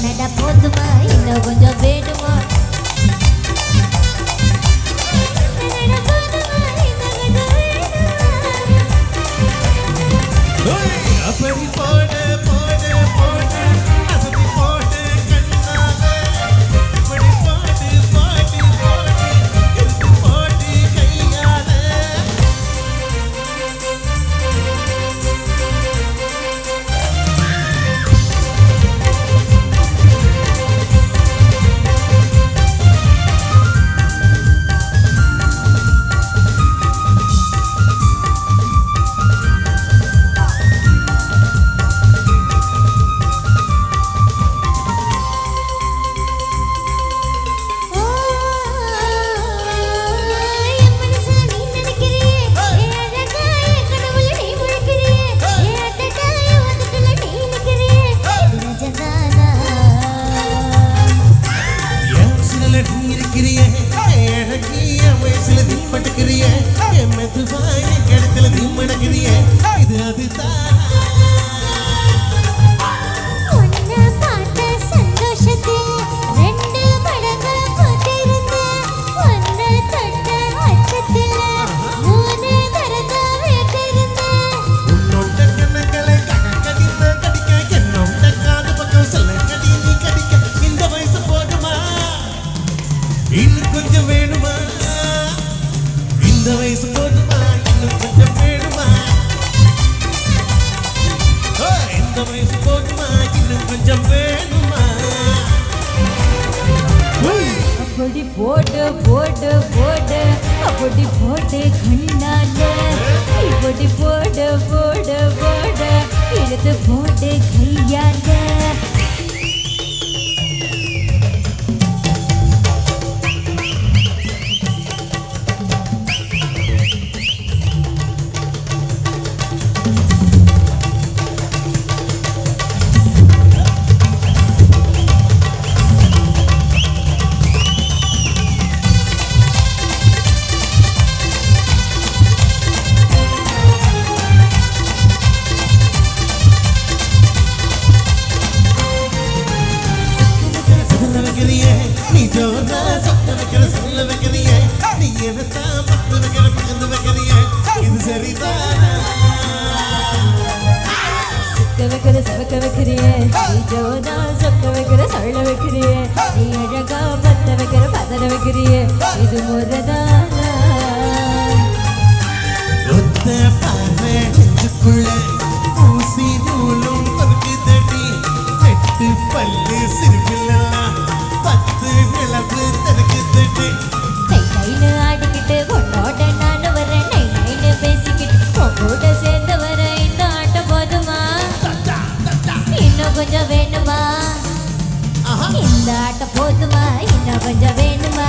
நட போதுமா இன்னும் கொஞ்சம் வேணுமா அப்படி போடு போடு போடு அசதி போடு கண்ணால இப்படி போடு போடு போடு எடுத்து போடு கையால இன்னும் கொஞ்சம் வேணுமா இந்த வயசு போதுமா இன்னும் கொஞ்சம் வேணுமா இந்த வயசு போதுமா இன்னும் கொஞ்சம் வேணுமா அப்படி போடு போடு போடு அப்படி போடு கண்ணால இப்படி போடு போடு போடு எடுத்து போடு கையால நீ ஜோரா சொத்த வைக்கிற சொல்ல வைக்கிறிய நீ என்னத்தான் பத்து வைக்கிற பகிர்ந்து வைக்கிறிய இது சரிதானா சிக்க வைக்கிற சவக்க வைக்கிறிய நீ ஜோரா சொக்க வைக்கிற சொல்ல வைக்கிறிய நீ அழகா பத்த வைக்கிற பதற வைக்கிறிய இது முறைதானா ஒத்த பார்வை நெஞ்சுக்குள்ள ஊசி நூலும் பொறுக்கு தடி எட்டு பல்லு சிரிப்பில்லாம் பத்து நிலவு தனக்கு தட்டு கை கைன்னு ஆடிக்கிட்டு உன்னோட நானும் வரேன் நை நைன்னு பேசிக்கிட்டு உன் கூட சேர்ந்து வர இந்த ஆட்டம் போதுமா இன்னும் கொஞ்சம் வேணுமா இந்த ஆட்டம் போதுமா இன்னும் கொஞ்சம் வேணுமா